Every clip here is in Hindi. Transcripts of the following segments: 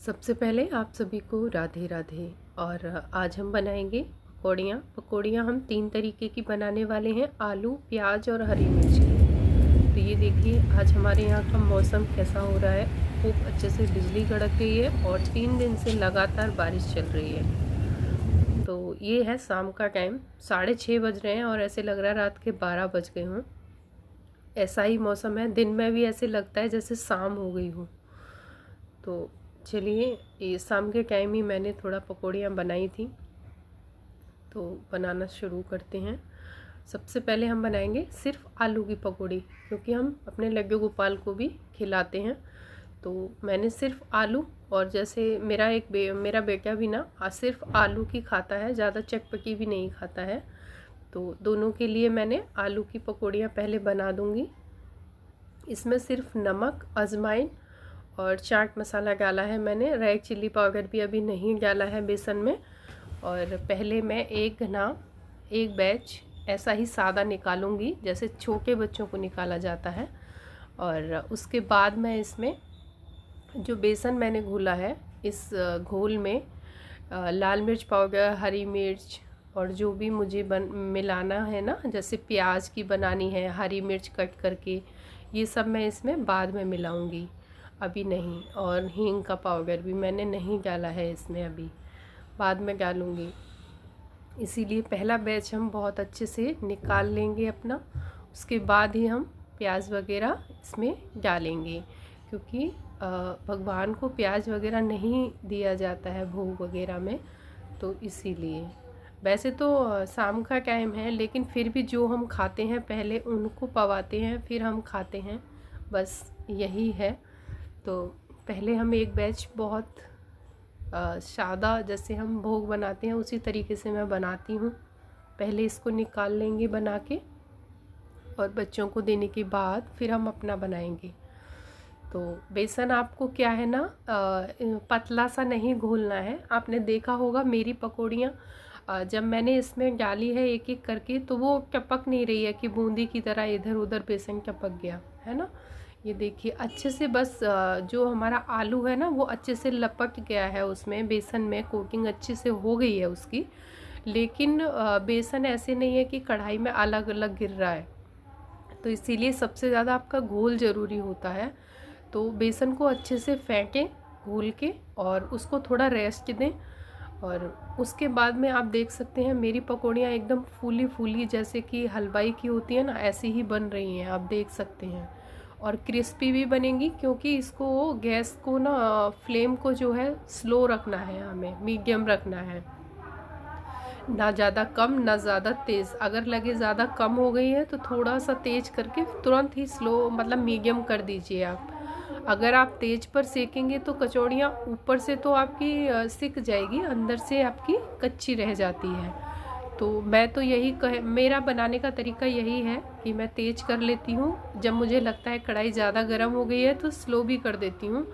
सबसे पहले आप सभी को राधे राधे। और आज हम बनाएंगे पकौड़ियाँ हम 3 तरीके की बनाने वाले हैं, आलू, प्याज और हरी मिर्च की। तो ये देखिए आज हमारे यहाँ का मौसम कैसा हो रहा है। खूब अच्छे से बिजली कड़क रही है और 3 दिन से लगातार बारिश चल रही है। तो ये है शाम का टाइम, 6:30 बज रहे हैं और ऐसे लग रहा है रात के 12 बज गए हों। ऐसा ही मौसम है, दिन में भी ऐसे लगता है जैसे शाम हो गई हो। तो चलिए, ये शाम के टाइम ही मैंने थोड़ा पकौड़ियाँ बनाई थी, तो बनाना शुरू करते हैं। सबसे पहले हम बनाएंगे सिर्फ आलू की पकौड़ी, क्योंकि हम अपने लड्डू गोपाल को भी खिलाते हैं। तो मैंने सिर्फ आलू, और जैसे मेरा बेटा भी ना सिर्फ आलू की खाता है, ज़्यादा चटपटी भी नहीं खाता है। तो दोनों के लिए मैंने आलू की पकौड़ियाँ पहले बना दूँगी। इसमें सिर्फ नमक, अजवाइन और चाट मसाला डाला है मैंने। रेड चिल्ली पाउडर भी अभी नहीं डाला है बेसन में। और पहले मैं एक बैच ऐसा ही सादा निकालूंगी, जैसे छोटे बच्चों को निकाला जाता है। और उसके बाद मैं इसमें जो बेसन मैंने घोला है, इस घोल में लाल मिर्च पाउडर, हरी मिर्च और जो भी मुझे मिलाना है ना, जैसे प्याज की बनानी है, हरी मिर्च कट करके, ये सब मैं इसमें बाद में मिलाऊंगी, अभी नहीं। और हींग का पाउडर भी मैंने नहीं डाला है इसमें, अभी बाद में डालूंगी। इसीलिए पहला बैच हम बहुत अच्छे से निकाल लेंगे अपना, उसके बाद ही हम प्याज वगैरह इसमें डालेंगे, क्योंकि भगवान को प्याज वगैरह नहीं दिया जाता है भोग वगैरह में। तो इसीलिए वैसे तो शाम का टाइम है, लेकिन फिर भी जो हम खाते हैं पहले उनको पवाते हैं, फिर हम खाते हैं, बस यही है। तो पहले हम एक बैच बहुत सादा, जैसे हम भोग बनाते हैं उसी तरीके से मैं बनाती हूँ। पहले इसको निकाल लेंगे बना के, और बच्चों को देने के बाद फिर हम अपना बनाएंगे। तो बेसन आपको क्या है ना, पतला सा नहीं घोलना है। आपने देखा होगा मेरी पकौड़ियाँ जब मैंने इसमें डाली है एक एक करके, तो वो टपक नहीं रही है कि बूंदी की तरह इधर उधर बेसन टपक गया है ना। ये देखिए अच्छे से, बस जो हमारा आलू है ना वो अच्छे से लपक गया है, उसमें बेसन में कोटिंग अच्छे से हो गई है उसकी। लेकिन बेसन ऐसे नहीं है कि कढ़ाई में अलग अलग गिर रहा है। तो इसीलिए सबसे ज़्यादा आपका घोल ज़रूरी होता है। तो बेसन को अच्छे से फेंटें घोल के, और उसको थोड़ा रेस्ट दें। और उसके बाद में आप देख सकते हैं मेरी पकौड़ियाँ एकदम फूली फूली, जैसे कि हलवाई की होती है ना, ऐसी ही बन रही हैं, आप देख सकते हैं। और क्रिस्पी भी बनेंगी, क्योंकि इसको गैस को ना, फ्लेम को जो है स्लो रखना है, हमें मीडियम रखना है, ना ज़्यादा कम ना ज़्यादा तेज़। अगर लगे ज़्यादा कम हो गई है तो थोड़ा सा तेज़ करके तुरंत ही स्लो, मतलब मीडियम कर दीजिए आप। अगर आप तेज़ पर सेकेंगे तो कचौड़ियाँ ऊपर से तो आपकी सिक जाएगी, अंदर से आपकी कच्ची रह जाती है। तो मैं तो मेरा बनाने का तरीका यही है कि मैं तेज़ कर लेती हूँ। जब मुझे लगता है कढ़ाई ज़्यादा गर्म हो गई है तो स्लो भी कर देती हूँ।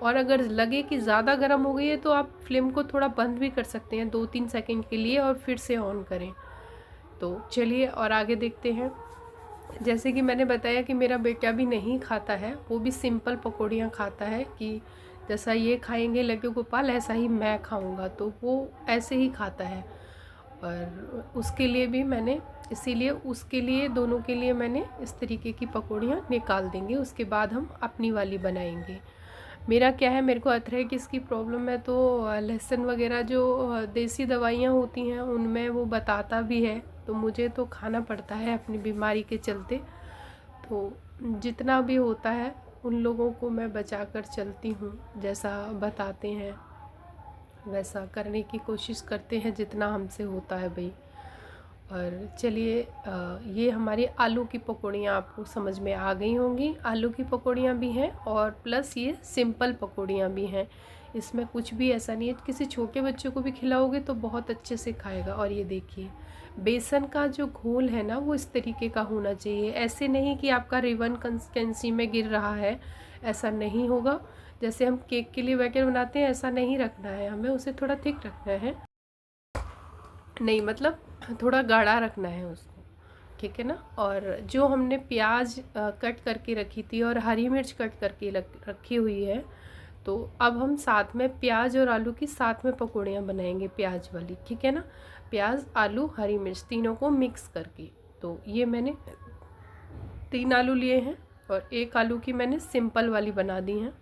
और अगर लगे कि ज़्यादा गर्म हो गई है तो आप फ्लेम को थोड़ा बंद भी कर सकते हैं 2-3 सेकंड के लिए, और फिर से ऑन करें। तो चलिए और आगे देखते हैं। जैसे कि मैंने बताया कि मेरा बेटा भी नहीं खाता है, वो भी सिंपल पकौड़ियाँ खाता है, कि जैसा ये खाएंगे लड्डू गोपाल ऐसा ही मैं खाऊंगा, तो वो ऐसे ही खाता है। और उसके लिए भी मैंने, इसीलिए उसके लिए, दोनों के लिए मैंने इस तरीके की पकौड़ियाँ निकाल देंगे। उसके बाद हम अपनी वाली बनाएंगे। मेरा क्या है, मेरे को अर्थराइटिस की प्रॉब्लम है, तो लहसुन वगैरह जो देसी दवाइयाँ होती हैं उनमें वो बताता भी है, तो मुझे तो खाना पड़ता है अपनी बीमारी के चलते। तो जितना भी होता है उन लोगों को मैं बचा कर चलती हूँ, जैसा बताते हैं वैसा करने की कोशिश करते हैं जितना हमसे होता है भाई। और चलिए, ये हमारी आलू की पकौड़ियाँ आपको समझ में आ गई होंगी। आलू की पकौड़ियाँ भी हैं और प्लस ये सिंपल पकौड़ियाँ भी हैं। इसमें कुछ भी ऐसा नहीं है, किसी छोटे बच्चों को भी खिलाओगे तो बहुत अच्छे से खाएगा। और ये देखिए बेसन का जो घोल है ना वो इस तरीके का होना चाहिए, ऐसे नहीं कि आपका रिबन कंसिस्टेंसी में गिर रहा है, ऐसा नहीं होगा। जैसे हम केक के लिए बैटर बनाते हैं ऐसा नहीं रखना है, हमें उसे थोड़ा थिक रखना है, नहीं मतलब थोड़ा गाढ़ा रखना है उसको, ठीक है ना। और जो हमने प्याज कट करके रखी थी और हरी मिर्च कट करके रखी हुई है, तो अब हम साथ में प्याज और आलू की साथ में पकौड़ियाँ बनाएंगे, प्याज वाली, ठीक है ना। प्याज, आलू, हरी मिर्च तीनों को मिक्स करके। तो ये मैंने 3 आलू लिए हैं और 1 आलू की मैंने सिंपल वाली बना दी हैं।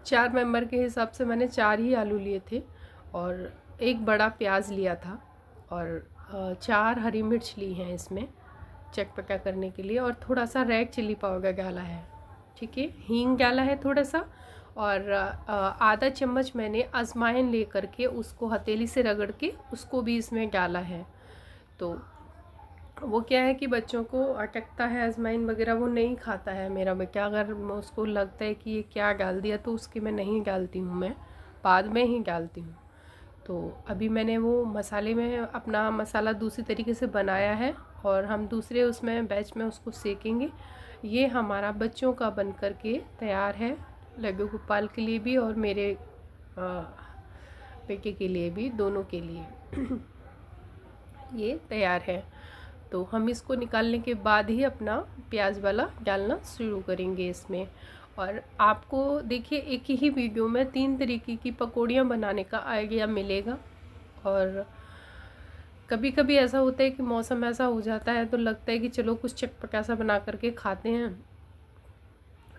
4 मेंबर के हिसाब से मैंने 4 ही आलू लिए थे और 1 बड़ा प्याज लिया था और 4 हरी मिर्च ली हैं इसमें चटपटा करने के लिए, और थोड़ा सा रेड चिल्ली पाउडर डाला है, ठीक है। हींग डाला है थोड़ा सा, और आधा चम्मच मैंने अजवाइन ले करके उसको हथेली से रगड़ के उसको भी इसमें डाला है। तो वो क्या है कि बच्चों को अटकता है अजवाइन वगैरह, वो नहीं खाता है मेरा बेटा। अगर उसको लगता है कि ये क्या डाल दिया तो उसके मैं नहीं डालती हूँ, मैं बाद में ही डालती हूँ। तो अभी मैंने वो मसाले में अपना मसाला दूसरी तरीके से बनाया है और हम दूसरे उसमें बैच में उसको सेकेंगे। ये हमारा बच्चों का बन कर के तैयार है, लड्डू गोपाल के लिए भी और मेरे बेटे के लिए भी, दोनों के लिए ये तैयार है। तो हम इसको निकालने के बाद ही अपना प्याज वाला डालना शुरू करेंगे इसमें। और आपको देखिए एक ही वीडियो में 3 तरीके की पकौड़ियाँ बनाने का आइडिया मिलेगा। और कभी कभी ऐसा होता है कि मौसम ऐसा हो जाता है तो लगता है कि चलो कुछ चटपटा सा बना करके खाते हैं।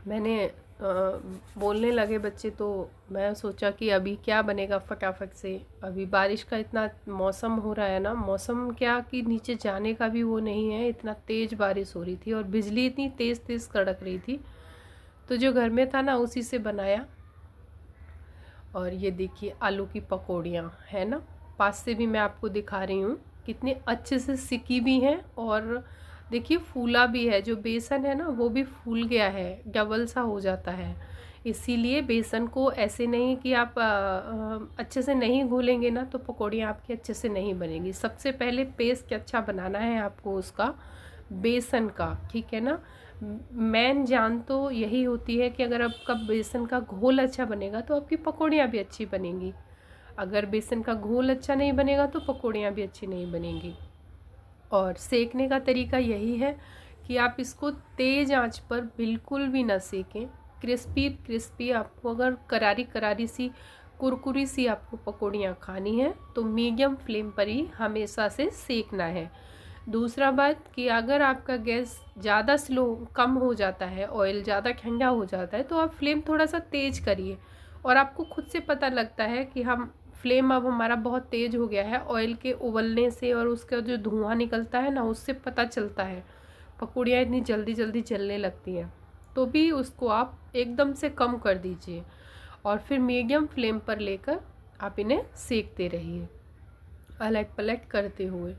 मैंने बोलने लगे बच्चे तो मैं सोचा कि अभी क्या बनेगा फटाफट से। अभी बारिश का इतना मौसम हो रहा है ना, मौसम क्या कि नीचे जाने का भी वो नहीं है, इतना तेज़ बारिश हो रही थी और बिजली इतनी तेज़ तेज़ कड़क रही थी। तो जो घर में था ना उसी से बनाया। और ये देखिए आलू की पकौड़ियाँ है ना, पास से भी मैं आपको दिखा रही हूँ कितने अच्छे से सिकी भी हैं और देखिए फूला भी है। जो बेसन है ना वो भी फूल गया है, डबल सा हो जाता है। इसीलिए बेसन को ऐसे नहीं कि आप अच्छे से नहीं घोलेंगे ना तो पकौड़ियाँ आपकी अच्छे से नहीं बनेंगी। सबसे पहले पेस्ट अच्छा बनाना है आपको उसका, बेसन का, ठीक है ना। मेन जान तो यही होती है कि अगर आपका बेसन का घोल अच्छा बनेगा तो आपकी पकौड़ियाँ भी अच्छी बनेंगी। अगर बेसन का घोल अच्छा नहीं बनेगा तो पकौड़ियाँ भी अच्छी नहीं बनेंगी। और सेकने का तरीका यही है कि आप इसको तेज़ आंच पर बिल्कुल भी ना सेकें। क्रिस्पी क्रिस्पी आपको अगर करारी करारी सी कुरकुरी सी आपको पकौड़ियाँ खानी है तो मीडियम फ्लेम पर ही हमेशा से सेकना है। दूसरा बात कि अगर आपका गैस ज़्यादा स्लो कम हो जाता है, ऑयल ज़्यादा ठंडा हो जाता है तो आप फ्लेम थोड़ा सा तेज़ करिए और आपको खुद से पता लगता है कि हम फ्लेम अब हमारा बहुत तेज़ हो गया है। ऑयल के उबलने से और उसका जो धुआं निकलता है ना उससे पता चलता है पकौड़ियाँ इतनी जल्दी जल्दी जलने लगती हैं। तो भी उसको आप एकदम से कम कर दीजिए और फिर मीडियम फ्लेम पर लेकर आप इन्हें सेकते रहिए अलट पलट करते हुए।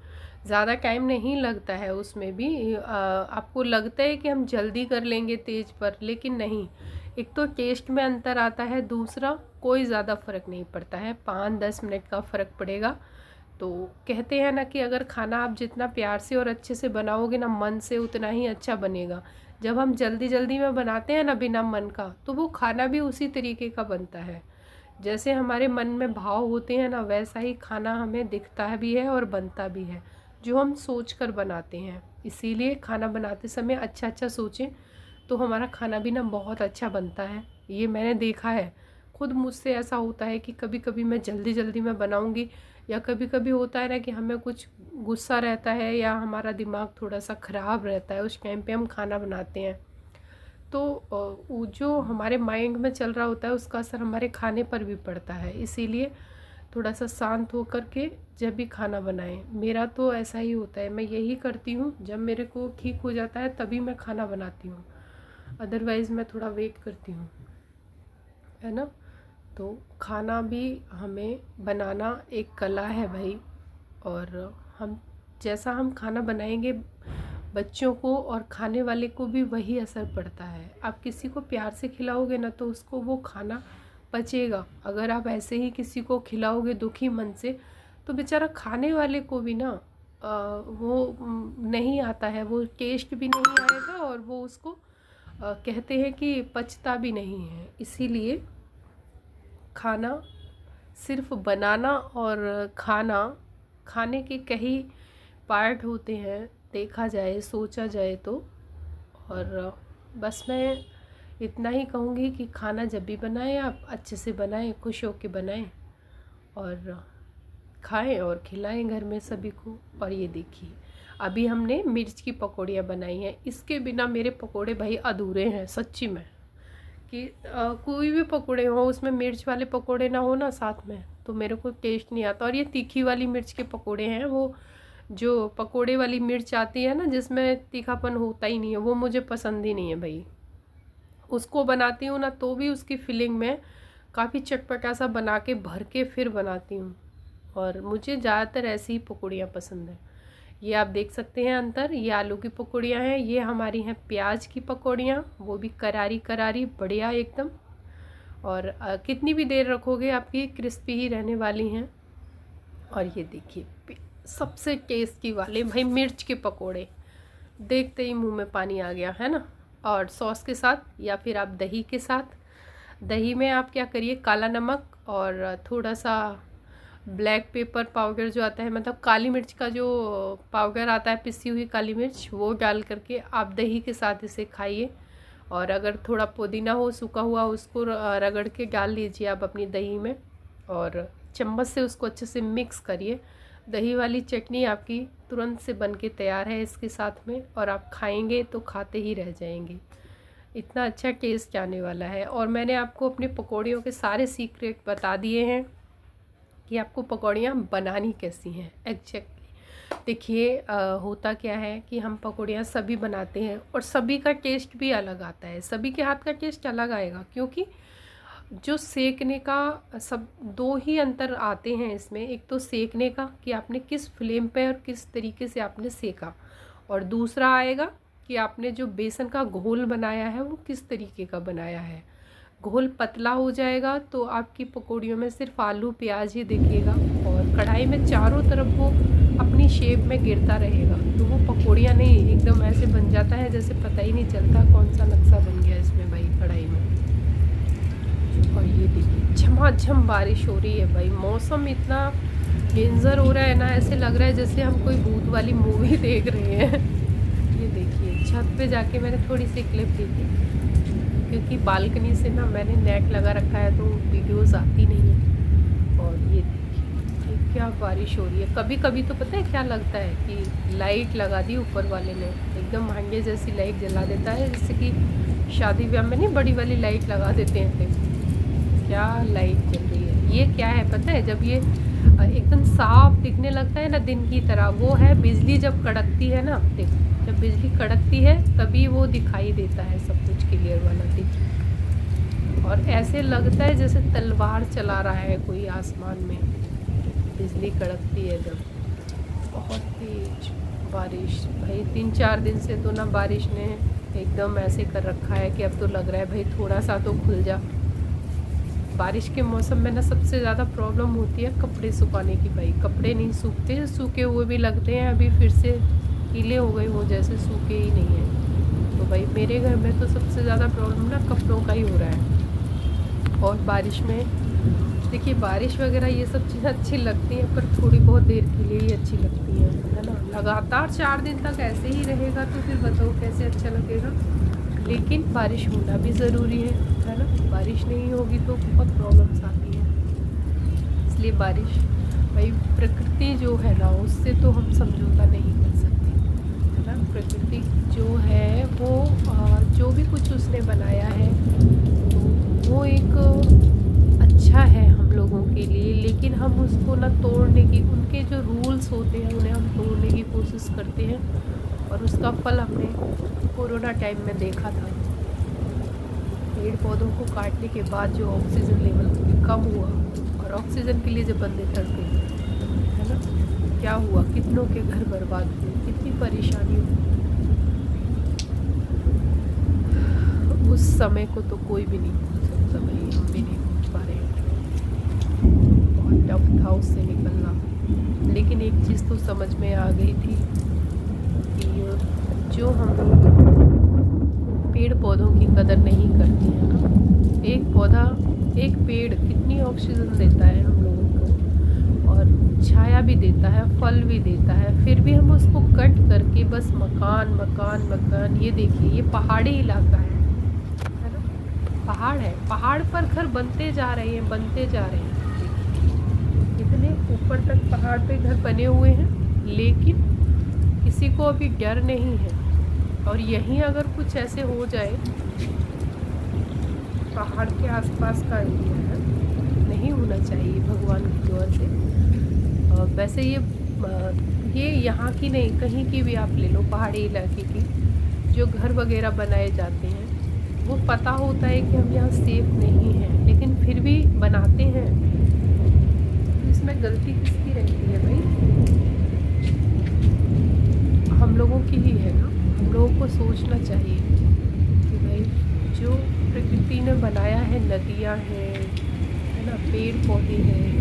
ज़्यादा टाइम नहीं लगता है उसमें भी। आपको लगता है कि हम जल्दी कर लेंगे तेज़ पर, लेकिन नहीं। एक तो टेस्ट में अंतर आता है, दूसरा कोई ज़्यादा फ़र्क नहीं पड़ता है, 5-10 मिनट का फ़र्क पड़ेगा। तो कहते हैं ना कि अगर खाना आप जितना प्यार से और अच्छे से बनाओगे ना मन से उतना ही अच्छा बनेगा। जब हम जल्दी जल्दी में बनाते हैं ना बिना मन का तो वो खाना भी उसी तरीके का बनता है। जैसे हमारे मन में भाव होते हैं ना वैसा ही खाना हमें दिखता भी है और बनता भी है, जो हम सोच कर बनाते हैं। इसीलिए खाना बनाते समय अच्छा अच्छा सोचें तो हमारा खाना भी ना बहुत अच्छा बनता है। ये मैंने देखा है, खुद मुझसे ऐसा होता है कि कभी कभी मैं जल्दी जल्दी में बनाऊंगी या कभी कभी होता है ना कि हमें कुछ गुस्सा रहता है या हमारा दिमाग थोड़ा सा ख़राब रहता है, उस टाइम पे हम खाना बनाते हैं तो वो जो हमारे माइंड में चल रहा होता है उसका असर हमारे खाने पर भी पड़ता है। इसीलिए थोड़ा सा शांत हो कर के जब भी खाना बनाएं। मेरा तो ऐसा ही होता है, मैं यही करती हूँ, जब मेरे को ठीक हो जाता है तभी मैं खाना बनाती हूँ, अदरवाइज़ मैं थोड़ा वेट करती हूँ, है ना। तो खाना भी हमें बनाना एक कला है भाई। और हम जैसा हम खाना बनाएंगे बच्चों को और खाने वाले को भी वही असर पड़ता है। आप किसी को प्यार से खिलाओगे ना तो उसको वो खाना पचेगा। अगर आप ऐसे ही किसी को खिलाओगे दुखी मन से तो बेचारा खाने वाले को भी ना वो नहीं आता है, वो टेस्ट भी नहीं आएगा और वो उसको कहते हैं कि पचता भी नहीं है। इसीलिए खाना सिर्फ बनाना और खाने के कई पार्ट होते हैं, देखा जाए सोचा जाए तो। और बस मैं इतना ही कहूँगी कि खाना जब भी बनाएं आप अच्छे से बनाएं, खुश होकर बनाएं और खाएं और खिलाएं घर में सभी को। और ये देखिए अभी हमने मिर्च की पकौड़ियाँ बनाई हैं। इसके बिना मेरे पकोड़े भाई अधूरे हैं सच्ची में, कि कोई भी पकोड़े हो उसमें मिर्च वाले पकोड़े ना हो ना साथ में तो मेरे को टेस्ट नहीं आता। और ये तीखी वाली मिर्च के पकोड़े हैं, वो जो पकोड़े वाली मिर्च आती है ना जिसमें तीखापन होता ही नहीं है, वो मुझे पसंद ही नहीं है भाई। उसको बनाती हूँ ना तो भी उसकी फिलिंग में काफ़ी चटपटा सा बना के भर के फिर बनाती हूँ, और मुझे ज़्यादातर ऐसी ही पकौड़ियाँ पसंद है। ये आप देख सकते हैं अंतर, ये आलू की पकौड़ियाँ हैं, ये हमारी हैं प्याज की पकौड़ियाँ, वो भी करारी करारी बढ़िया एकदम। और कितनी भी देर रखोगे आपकी क्रिस्पी ही रहने वाली हैं। और ये देखिए सबसे टेस्टी वाले भाई मिर्च के पकोड़े, देखते ही मुंह में पानी आ गया है ना। और सॉस के साथ या फिर आप दही के साथ, दही में आप क्या करिए काला नमक और थोड़ा सा ब्लैक पेपर पाउडर जो आता है, मतलब काली मिर्च का जो पाउडर आता है पिसी हुई काली मिर्च, वो डाल करके आप दही के साथ इसे खाइए। और अगर थोड़ा पुदीना हो सूखा हुआ उसको रगड़ के डाल लीजिए आप अपनी दही में और चम्मच से उसको अच्छे से मिक्स करिए। दही वाली चटनी आपकी तुरंत से बन के तैयार है इसके साथ में, और आप खाएंगे तो खाते ही रह जाएंगे, इतना अच्छा टेस्ट आने वाला है। और मैंने आपको अपने पकौड़ियों के सारे सीक्रेट बता दिए हैं कि आपको पकौड़ियाँ बनानी कैसी हैं एग्जैक्टली। देखिए होता क्या है कि हम पकौड़ियाँ सभी बनाते हैं और सभी का टेस्ट भी अलग आता है, सभी के हाथ का टेस्ट अलग आएगा, क्योंकि जो सेकने का सब दो ही अंतर आते हैं इसमें। एक तो सेकने का कि आपने किस फ्लेम पे और किस तरीके से आपने सेका, और दूसरा आएगा कि आपने जो बेसन का घोल बनाया है वो किस तरीके का बनाया है। घोल पतला हो जाएगा तो आपकी पकौड़ियों में सिर्फ आलू प्याज ही दिखेगा और कढ़ाई में चारों तरफ वो अपनी शेप में गिरता रहेगा, तो वो पकौड़ियाँ नहीं एकदम ऐसे बन जाता है जैसे पता ही नहीं चलता कौन सा नक्शा बन गया इसमें भाई कढ़ाई में। और ये देखिए झमाझम बारिश हो रही है भाई, मौसम इतना डेंजर हो रहा है ना, ऐसे लग रहा है जैसे हम कोई भूत वाली मूवी देख रहे हैं। ये देखिए छत पे जाके मैंने थोड़ी सी क्लिप ली थी, क्योंकि बालकनी से ना मैंने नेट लगा रखा है तो वीडियोस आती नहीं है। और ये देखिए क्या बारिश हो रही है। कभी कभी तो पता है क्या लगता है कि लाइट लगा दी ऊपर वाले ने, एकदम भांगे जैसी लाइट जला देता है, जैसे कि शादी ब्याह में नहीं बड़ी वाली लाइट लगा देते हैं। क्या लाइट चल रही है, ये क्या है पता है, जब ये एकदम साफ दिखने लगता है ना दिन की तरह, वो है बिजली जब कड़कती है ना, देखो जब बिजली कड़कती है तभी वो दिखाई देता है सब कुछ क्लियर वाला दिख। और ऐसे लगता है जैसे तलवार चला रहा है कोई आसमान में, बिजली कड़कती है जब। बहुत तेज बारिश भाई, 3-4 दिन से तो ना बारिश ने एकदम ऐसे कर रखा है कि अब तो लग रहा है भाई थोड़ा सा तो खुल जा। बारिश के मौसम में ना सबसे ज़्यादा प्रॉब्लम होती है कपड़े सुखाने की भाई, कपड़े नहीं सूखते, सूखे हुए भी लगते हैं, अभी फिर से गीले हो गए वो जैसे सूखे ही नहीं हैं। तो भाई मेरे घर में तो सबसे ज़्यादा प्रॉब्लम ना कपड़ों का ही हो रहा है। और बारिश में देखिए बारिश वगैरह ये सब चीज़ें अच्छी लगती हैं पर थोड़ी बहुत देर के लिए ही अच्छी लगती हैं, है ना। लगातार 4 दिन तक ऐसे ही रहेगा तो फिर बताओ कैसे अच्छा लगेगा। लेकिन बारिश होना भी ज़रूरी है ना, बारिश नहीं होगी तो बहुत प्रॉब्लम्स आती हैं। इसलिए बारिश भाई प्रकृति जो है ना उससे तो हम समझौता नहीं कर सकते, है ना। प्रकृति जो है वो जो भी कुछ उसने बनाया है तो वो एक अच्छा है हम लोगों के लिए, लेकिन हम उसको ना तोड़ने की, उनके जो रूल्स होते हैं उन्हें हम तोड़ने की कोशिश करते हैं। और उसका फल हमने कोरोना टाइम में देखा था। पेड़ पौधों को काटने के बाद जो ऑक्सीजन लेवल कम हुआ और ऑक्सीजन के लिए जब बंदे तड़पे, है ना, क्या हुआ, कितनों के घर बर्बाद हुए, कितनी परेशानी हुई। उस समय को तो कोई भी नहीं भूल सकता भाई, हम भी नहीं भूल पा रहे हैं। बहुत टफ था उससे निकलना, लेकिन एक चीज़ तो समझ में आ गई थी कि जो हम पेड़ पौधों की कदर नहीं करते हैं ना, एक पौधा एक पेड़ कितनी ऑक्सीजन देता है हम लोगों को, और छाया भी देता है, फल भी देता है, फिर भी हम उसको कट करके बस मकान मकान मकान। ये देखिए ये पहाड़ी इलाका है ना, पहाड़ है, पहाड़ पर घर बनते जा रहे हैं, बनते जा रहे हैं। इतने ऊपर तक पहाड़ पे घर बने हुए हैं, लेकिन किसी को अभी डर नहीं है। और यहीं अगर कुछ ऐसे हो जाए, पहाड़ के आसपास का एरिया है, नहीं होना चाहिए भगवान की दुआ से। वैसे ये यहाँ की नहीं, कहीं की भी आप ले लो, पहाड़ी इलाके की जो घर वगैरह बनाए जाते हैं, वो पता होता है कि हम यहाँ सेफ नहीं हैं, लेकिन फिर भी बनाते हैं। तो इसमें गलती किसकी रहती है भाई? हम लोगों की ही है ना। हम लोगों को सोचना चाहिए कि भाई जो प्रकृति ने बनाया है, नदियाँ हैं, है ना, पेड़ पौधे हैं,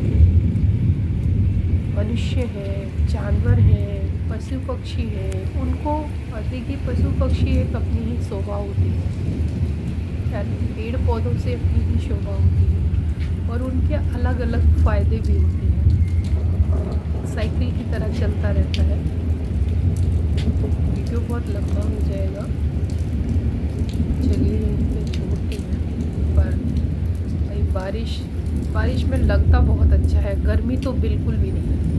मनुष्य हैं, जानवर हैं, पशु पक्षी हैं, उनको देखिए, पशु पक्षी एक अपनी ही शोभा होती है, पेड़ पौधों से अपनी ही शोभा होती है, और उनके अलग अलग फ़ायदे भी होते हैं। साइकिल की तरह चलता रहता है। वीडियो बहुत लंबा हो जाएगा, चलिए यहीं पे छोड़ती हैं। पर भाई बारिश में लगता बहुत अच्छा है, गर्मी तो बिल्कुल भी नहीं है।